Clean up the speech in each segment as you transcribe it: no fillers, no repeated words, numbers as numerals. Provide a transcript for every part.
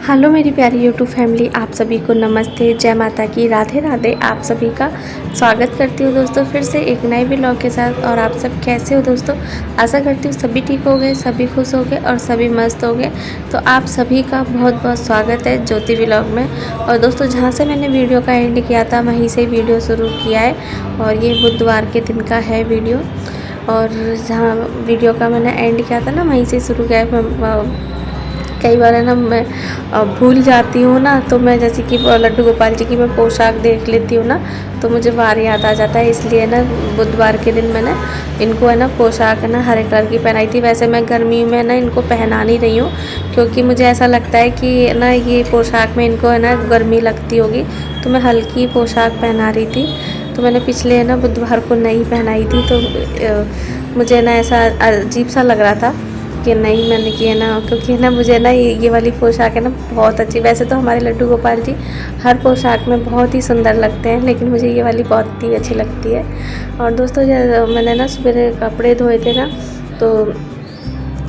Hello मेरी प्यारी YouTube family, आप सभी को नमस्ते, जय माता की, राधे राधे। आप सभी का स्वागत करती हूँ दोस्तों फिर से एक नए व्लॉग के साथ। और आप सब कैसे हो दोस्तों? आशा करती हूँ सभी ठीक हो गए, सभी खुश हो गए और सभी मस्त हो गए। तो आप सभी का बहुत बहुत स्वागत है ज्योति व्लॉग में। और दोस्तों जहाँ से मैंने वीडियो का एंड किया था वहीं से वीडियो शुरू किया है और ये बुधवार के दिन का है वीडियो। और जहाँ वीडियो का मैंने एंड किया था ना वहीं से शुरू किया है। कई बार है ना मैं भूल जाती हूँ ना, तो मैं जैसे कि लड्डू गोपाल जी की मैं पोशाक देख लेती हूँ ना तो मुझे वार याद आ जाता है। इसलिए ना बुधवार के दिन मैंने इनको है ना पोशाक है ना हरे कलर की पहनाई थी। वैसे मैं गर्मी में ना इनको पहना नहीं रही हूँ क्योंकि मुझे ऐसा लगता है कि ना ये पोशाक में इनको है ना गर्मी लगती होगी, तो मैं हल्की पोशाक पहना रही थी। तो मैंने पिछले है ना बुधवार को नहीं पहनाई थी, तो मुझे ना ऐसा अजीब सा लग रहा था कि नहीं मैंने किया ना, क्योंकि ना मुझे ना ये वाली पोशाक है ना बहुत अच्छी। वैसे तो हमारे लड्डू गोपाल जी हर पोशाक में बहुत ही सुंदर लगते हैं, लेकिन मुझे ये वाली बहुत ही अच्छी लगती है। और दोस्तों मैंने ना सुबह कपड़े धोए थे ना, तो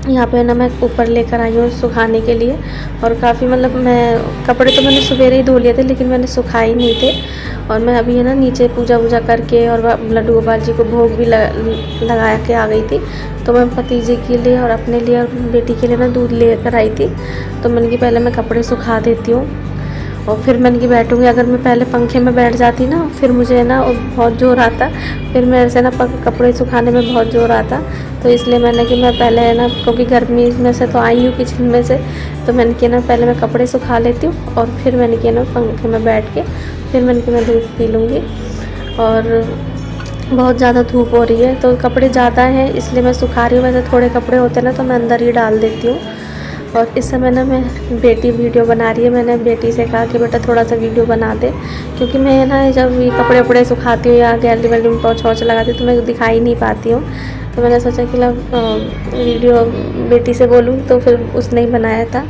यहाँ पे ना मैं ऊपर लेकर आई हूँ सुखाने के लिए। और काफ़ी मतलब मैं कपड़े तो मैंने सवेरे ही धो लिए थे लेकिन मैंने सुखाए नहीं थे। और मैं अभी है ना नीचे पूजा वूजा करके और लड्डू गोपाल जी को भोग भी लगा के आ गई थी। तो मैं भतीजे के लिए और अपने लिए और बेटी के लिए ना दूध लेकर आई थी। तो मैंने कि पहले मैं कपड़े सुखा देती हूँ और फिर मैंने कि बैठूँगी। अगर मैं पहले पंखे में बैठ जाती ना फिर मुझे ना बहुत ज़ोर आता, फिर मेरे से ना कपड़े सुखाने में बहुत ज़ोर आता। तो इसलिए मैंने कि मैं पहले है ना, क्योंकि गर्मी में से तो आई हूँ किचन में से, तो मैंने कि ना पहले मैं कपड़े सुखा लेती हूँ और फिर मैंने कि ना पंखे में बैठ के फिर मैंने कि मैं दूध पी लूँगी। और बहुत ज़्यादा धूप हो रही है तो कपड़े ज़्यादा हैं इसलिए मैं सुखा रही हूँ। वैसे थोड़े कपड़े होते हैं ना तो मैं अंदर ही डाल देती हूँ। और इस समय ना मैं बेटी वीडियो बना रही है। मैंने बेटी से कहा कि बेटा थोड़ा सा वीडियो बना दे, क्योंकि मैं ना जब ये कपड़े वपड़े सुखाती हूँ या गैलरी वैलरी में पोंछ वोंछ लगाती हूँ तो मैं दिखाई नहीं पाती हूँ। तो मैंने सोचा कि वीडियो बेटी से बोलूँ, तो फिर उसने ही बनाया था।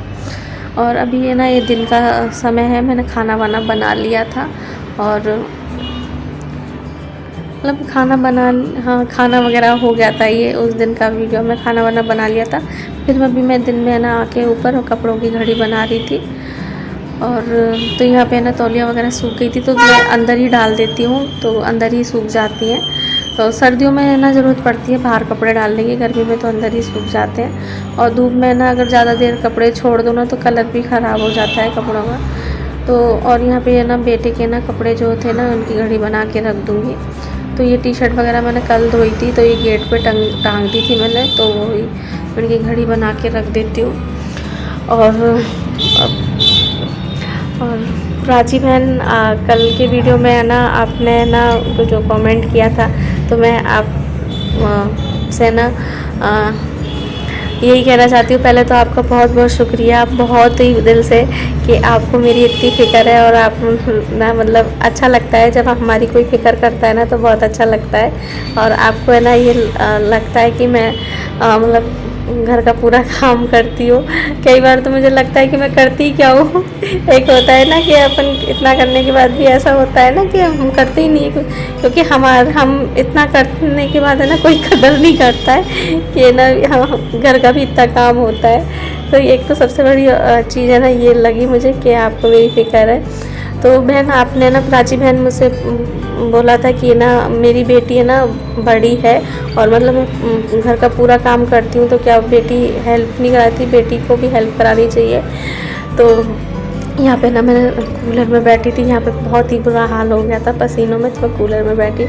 और अभी है ना ये दिन का समय है, मैंने खाना वाना बना लिया था और मतलब खाना वगैरह हो गया था। ये उस दिन का वीडियो में खाना वाना बना लिया था। फिर अभी मैं दिन में ना आके ऊपर कपड़ों की घड़ी बना रही थी। और तो यहाँ पे ना तौलिया वगैरह सूख गई थी तो मैं अंदर ही डाल देती हूँ, तो अंदर ही सूख जाती हैं। तो सर्दियों में ना ज़रूरत पड़ती है बाहर कपड़े डालने की, गर्मी में तो अंदर ही सूख जाते हैं। और धूप में ना अगर ज़्यादा देर कपड़े छोड़ दो ना तो कलर भी ख़राब हो जाता है कपड़ों का। तो और यहाँ पे ना बेटे के ना कपड़े जो थे ना उनकी घड़ी बना के रख दूँगी। तो ये टी शर्ट वगैरह मैंने कल धोई थी तो ये गेट पे टांग दी थी मैंने, तो वही उनकी घड़ी बना के रख देती हूँ। और प्राची बहन कल के वीडियो में है ना आपने ना जो कमेंट किया था, तो मैं आप से ना यही कहना चाहती हूँ। पहले तो आपका बहुत बहुत शुक्रिया, आप बहुत ही दिल से कि आपको मेरी इतनी फ़िक्र है। और आप ना मतलब अच्छा लगता है जब हमारी कोई फ़िक्र करता है ना, तो बहुत अच्छा लगता है। और आपको है ना ये लगता है कि मैं मतलब घर का पूरा काम करती हूँ। कई बार तो मुझे लगता है कि मैं करती क्या हूँ। एक होता है ना कि अपन इतना करने के बाद भी ऐसा होता है ना कि हम करते ही नहीं, क्योंकि हम इतना करने के बाद है ना कोई कदर नहीं करता है कि ना घर का भी इतना काम होता है। तो एक तो सबसे बड़ी चीज़ है ना ये लगी मुझे कि आपको मेरी फ़िक्र है। तो बहन आपने ना प्राची बहन मुझसे बोला था कि ना मेरी बेटी है ना बड़ी है और मतलब मैं घर का पूरा काम करती हूँ, तो क्या बेटी हेल्प नहीं कराती? बेटी को भी हेल्प करानी चाहिए। तो यहाँ पे ना मैं कूलर में बैठी थी, यहाँ पे बहुत ही बुरा हाल हो गया था पसीनों में, तो मैं कूलर में बैठी।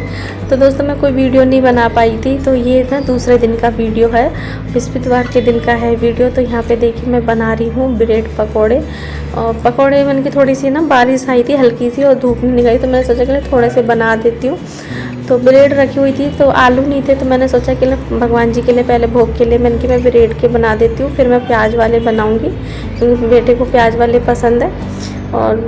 तो दोस्तों मैं कोई वीडियो नहीं बना पाई थी, तो ये ना दूसरे दिन का वीडियो है, बृहस्पतिवार के दिन का है वीडियो। तो यहाँ पे देखिए मैं बना रही हूँ ब्रेड पकौड़े। और पकौड़े बन के थोड़ी सी ना बारिश आई थी हल्की सी और धूप नहीं गई, तो मैंने सोचा कि थोड़े से बना देती हूँ। तो ब्रेड रखी हुई थी तो आलू नहीं थे, तो मैंने सोचा कि भगवान जी के लिए पहले भोग के लिए मैंने कि मैं ब्रेड के बना देती हूँ, फिर मैं प्याज वाले बनाऊँगी क्योंकि बेटे को प्याज वाले पसंद है और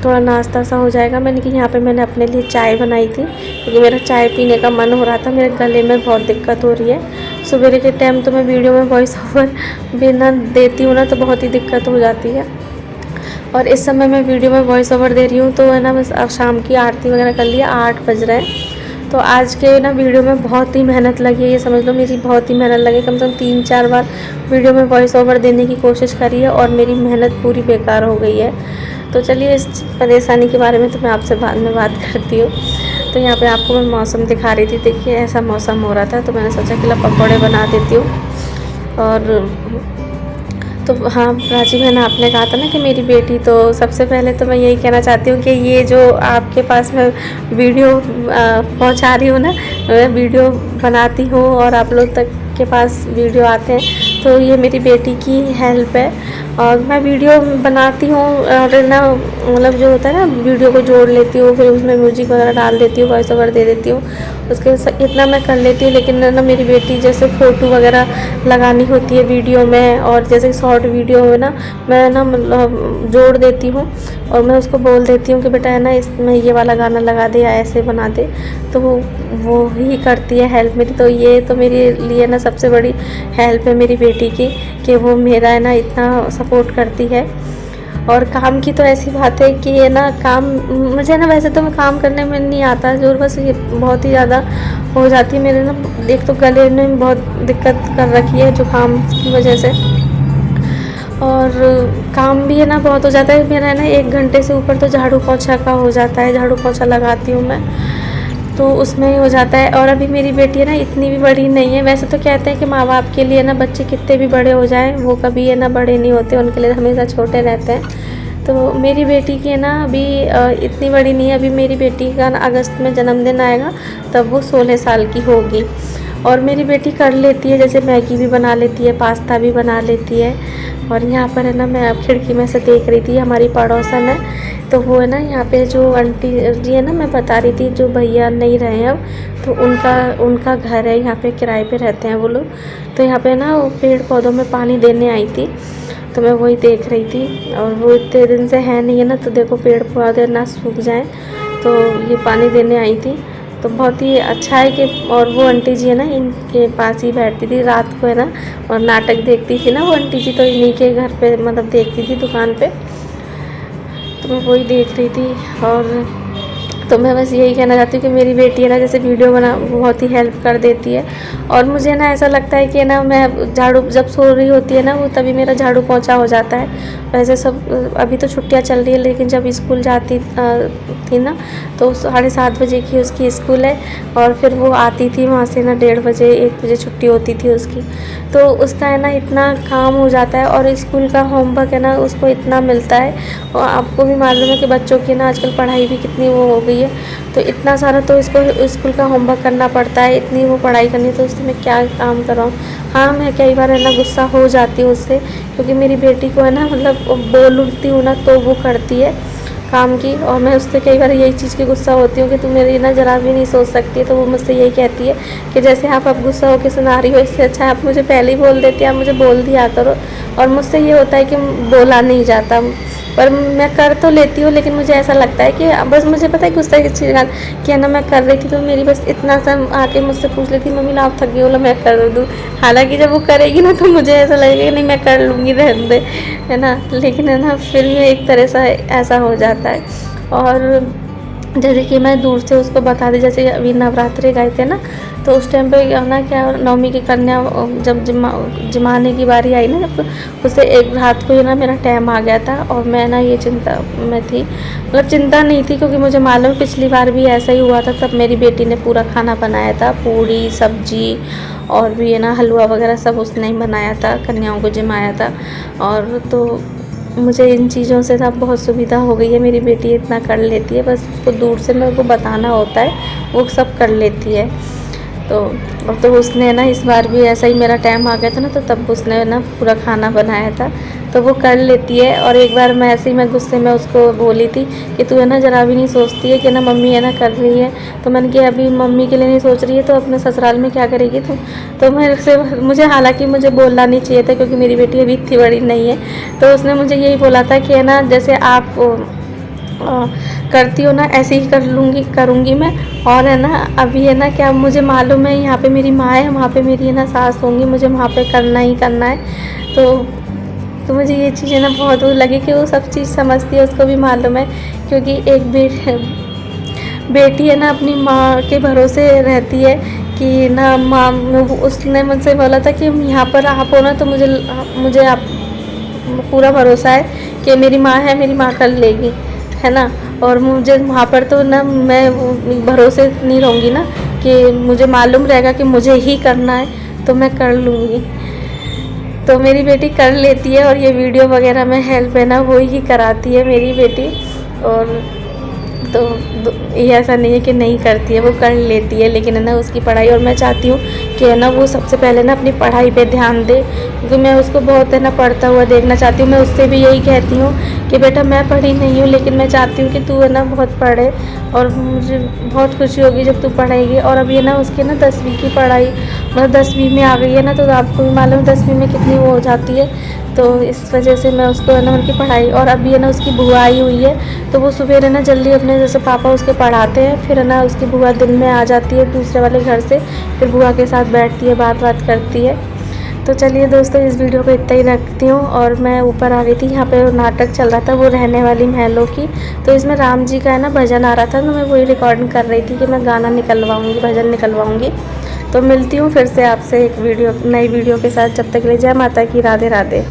थोड़ा नाश्ता सा हो जाएगा। मैंने कि यहाँ पे मैंने अपने लिए चाय बनाई थी क्योंकि मेरा चाय पीने का मन हो रहा था। मेरे गले में बहुत दिक्कत हो रही है। सवेरे के टाइम तो मैं वीडियो में वॉइस ओवर बिना देती हूँ ना तो बहुत ही दिक्कत हो जाती है। और इस समय मैं वीडियो में वॉइस ओवर दे रही हूँ तो है ना बस अब शाम की आरती वगैरह कर लिया, 8 बज रहे हैं। तो आज के ना वीडियो में बहुत ही मेहनत लगी है, ये समझ लो मेरी बहुत ही मेहनत लगी। कम से कम 3-4 बार वीडियो में वॉइस ओवर देने की कोशिश करी है और मेरी मेहनत पूरी बेकार हो गई है। तो चलिए इस परेशानी के बारे में तो मैं आपसे बाद में बात करती हूँ। तो यहाँ पे आपको मैं मौसम दिखा रही थी, देखिए ऐसा मौसम हो रहा था, तो मैंने सोचा कि ला पकौड़े बना देती हूँ। और तो हाँ प्राची बहन, आपने कहा था ना कि मेरी बेटी, तो सबसे पहले तो मैं यही कहना चाहती हूँ कि ये जो आपके पास मैं वीडियो पहुँचा रही हूँ ना, मैं वीडियो बनाती हूँ और आप लोग तक के पास वीडियो आते हैं, तो ये मेरी बेटी की हेल्प है। और मैं वीडियो बनाती हूँ और ना मतलब जो होता है ना, वीडियो को जोड़ लेती हूँ, फिर उसमें म्यूजिक वगैरह डाल देती हूँ, वॉइस ओवर दे देती हूँ, उसके इतना मैं कर लेती हूँ। लेकिन ना मेरी बेटी जैसे फ़ोटो वगैरह लगानी होती है वीडियो में, और जैसे शॉर्ट वीडियो में ना मैं ना मतलब जोड़ देती हूँ और मैं उसको बोल देती हूँ कि बेटा है ना इसमें ये वाला गाना लगा दे या ऐसे बना दे, तो वो ही करती है हेल्प मेरी। तो ये तो मेरे लिए ना सबसे बड़ी हेल्प है मेरी बेटी की, कि वो मेरा है ना इतना सपोर्ट करती है। और काम की तो ऐसी बात है कि ये ना काम मुझे ना, वैसे तो मैं काम करने में नहीं आता जोर, बस ये बहुत ही ज़्यादा हो जाती है मेरे ना। एक तो गले में बहुत दिक्कत कर रखी है जुकाम की वजह से, और काम भी है ना बहुत हो जाता है मेरा है ना। 1 घंटे से ऊपर तो झाड़ू पोछा का हो जाता है, झाड़ू पोछा लगाती हूँ मैं, तो उसमें ही हो जाता है। और अभी मेरी बेटी है ना इतनी भी बड़ी नहीं है। वैसे तो कहते हैं कि माँ बाप के लिए ना बच्चे कितने भी बड़े हो जाएं, वो कभी है ना बड़े नहीं होते, उनके लिए हमेशा छोटे रहते हैं। तो मेरी बेटी की है ना अभी इतनी बड़ी नहीं है। अभी मेरी बेटी का ना अगस्त में जन्मदिन आएगा, तब वो 16 साल की होगी। और मेरी बेटी कर लेती है, जैसे मैगी भी बना लेती है, पास्ता भी बना लेती है। और यहाँ पर है ना मैं अब खिड़की में से देख रही थी, हमारी पड़ोसन है, तो वो है ना यहाँ पे जो आंटी जी है ना, मैं बता रही थी जो भैया नहीं रहे हैं अब, तो उनका घर है यहाँ पे, किराए पे रहते हैं वो लोग। तो यहाँ पे ना वो पेड़ पौधों में पानी देने आई थी, तो मैं वही देख रही थी। और वो इतने दिन से है नहीं है ना, तो देखो पेड़ पौधे ना सूख जाएं, तो ये पानी देने आई थी। तो बहुत ही अच्छा है कि, और वो आंटी जी है ना इनके पास ही बैठती थी रात को है ना, और नाटक देखती थी ना वो आंटी जी, तो इन्हीं के घर पे मतलब देखती थी दुकान पे, तो मैं वही देख रही थी। और तो मैं बस यही कहना चाहती हूँ कि मेरी बेटी है ना जैसे वीडियो बना बहुत ही हेल्प कर देती है। और मुझे ना ऐसा लगता है कि ना मैं झाड़ू जब सो रही होती है ना, वो तभी मेरा झाड़ू पोंछा हो जाता है। वैसे सब अभी तो छुट्टियाँ चल रही है, लेकिन जब स्कूल जाती थी ना, तो 7:30 बजे की उसकी स्कूल है, और फिर वो आती थी वहाँ से ना 1:30 बजे 1 बजे छुट्टी होती थी उसकी। तो उसका है ना इतना काम हो जाता है, और स्कूल का होमवर्क है ना उसको इतना मिलता है। और आपको भी मालूम है कि बच्चों की ना आजकल पढ़ाई भी कितनी वो हो गई है, तो इतना सारा तो इसको स्कूल का होमवर्क करना पड़ता है, इतनी वो पढ़ाई करनी, तो उससे मैं क्या काम कर रहा हूँ। हाँ मैं कई बार है ना गुस्सा हो जाती हूँ उससे, क्योंकि मेरी बेटी को है ना मतलब बोलती हूँ ना तो वो करती है काम की। और मैं उससे कई बार यही चीज़ की गुस्सा होती हूँ कि तू मेरी ना ज़रा भी नहीं सोच सकती, तो वो मुझसे यही कहती है कि जैसे आप अब गुस्सा होकर सुना रही हो, इससे अच्छा आप मुझे पहले ही बोल देती, आप मुझे बोल दिया करो। और मुझसे ये होता है कि बोला नहीं जाता, पर मैं कर तो लेती हूँ, लेकिन मुझे ऐसा लगता है कि बस मुझे पता है गुस्सा किस चीज़ का कि है ना, मैं कर रही थी तो मेरी बस इतना सा आके मुझसे पूछ लेती, मम्मी ला आप थक गई, बोला मैं कर दूँ। हालांकि जब वो करेगी ना तो मुझे ऐसा लगेगा नहीं मैं कर लूँगी, रहने दे, है ना। लेकिन है ना फिर भी एक तरह से ऐसा हो जाता है। और जैसे कि मैं दूर से उसको बता दी, जैसे अभी नवरात्रि गए थे ना, तो उस टाइम पे ना क्या नवमी की कन्या जब जिमाने की बारी आई ना, जब उसे एक रात को ही ना मेरा टाइम आ गया था, और मैं ना ये चिंता में थी, मतलब चिंता नहीं थी, क्योंकि मुझे मालूम पिछली बार भी ऐसा ही हुआ था। तब मेरी बेटी ने पूरा खाना बनाया था, पूड़ी सब्जी और भी है ना हलवा वगैरह सब उसने ही बनाया था, कन्याओं को जिमाया था। और तो मुझे इन चीज़ों से ना बहुत सुविधा हो गई है, मेरी बेटी इतना कर लेती है, बस उसको दूर से मेरे को बताना होता है, वो सब कर लेती है। तो उसने ना इस बार भी ऐसा ही मेरा टाइम आ गया था ना, तो तब उसने ना पूरा खाना बनाया था, तो वो कर लेती है। और एक बार मैं ऐसे ही मैं गुस्से में उसको बोली थी कि तू है ना ज़रा भी नहीं सोचती है कि ना मम्मी है ना कर रही है, तो मैंने कहा अभी मम्मी के लिए नहीं सोच रही है तो अपने ससुराल में क्या करेगी तू। तो मेरे से मुझे हालांकि मुझे बोलना नहीं चाहिए था, क्योंकि मेरी बेटी अभी इतनी बड़ी नहीं है, तो उसने मुझे यही बोला था कि है ना जैसे आप करती हो ना ऐसे ही करूँगी मैं। और है ना अभी है ना क्या मुझे मालूम है यहाँ पे मेरी माँ है, वहाँ पे मेरी है ना सास होंगी, मुझे वहाँ पे करना ही करना है। तो मुझे ये चीज़ें ना बहुत वो लगी कि वो सब चीज़ समझती है, उसको भी मालूम है, क्योंकि बेटी है ना अपनी माँ के भरोसे रहती है कि ना माँ, उसने मुझसे बोला था कि यहाँ पर आप हो ना तो मुझे आप पूरा भरोसा है कि मेरी माँ है, मेरी माँ कर लेगी, है ना। और मुझे वहाँ पर तो ना मैं भरोसे नहीं रहूँगी ना, कि मुझे मालूम रहेगा कि मुझे ही करना है तो मैं कर लूँगी। तो मेरी बेटी कर लेती है और ये वीडियो वगैरह में हेल्प है ना वो ही कराती है मेरी बेटी। और तो ये ऐसा नहीं है कि नहीं करती है, वो कर लेती है, लेकिन है ना उसकी पढ़ाई, और मैं चाहती हूँ कि है ना वो सबसे पहले ना अपनी पढ़ाई पे ध्यान दे, क्योंकि मैं उसको बहुत है ना पढ़ता हुआ देखना चाहती हूँ। मैं उससे भी यही कहती हूँ कि बेटा मैं पढ़ी नहीं हूँ, लेकिन मैं चाहती हूँ कि तू है ना बहुत पढ़े, और मुझे बहुत खुशी होगी जब तू पढ़ेगी। और अभी है ना उसकी ना 10वीं की पढ़ाई, मतलब 10वीं में आ गई है ना, तो आपको भी मालूम है 10वीं में कितनी वो हो जाती है। तो इस वजह से मैं उसको है ना उनकी पढ़ाई, और अभी है ना उसकी बुआ आई हुई है, तो वो सुबह है ना जल्दी अपने जैसे पापा उसके पढ़ाते हैं, फिर है ना उसकी बुआ दिन में आ जाती है दूसरे वाले घर से, फिर बुआ के साथ बैठती है, बात करती है। तो चलिए दोस्तों, इस वीडियो को इतना ही रखती हूँ। और मैं ऊपर आ गई थी, यहाँ पे नाटक चल रहा था वो रहने वाली महलों की, तो इसमें राम जी का है ना भजन आ रहा था, तो मैं वही रिकॉर्डिंग कर रही थी कि मैं गाना निकलवाऊँगी, भजन निकलवाऊँगी। तो मिलती हूँ फिर से आपसे एक नई वीडियो के साथ। जब तक के लिए जय माता की, राधे राधे।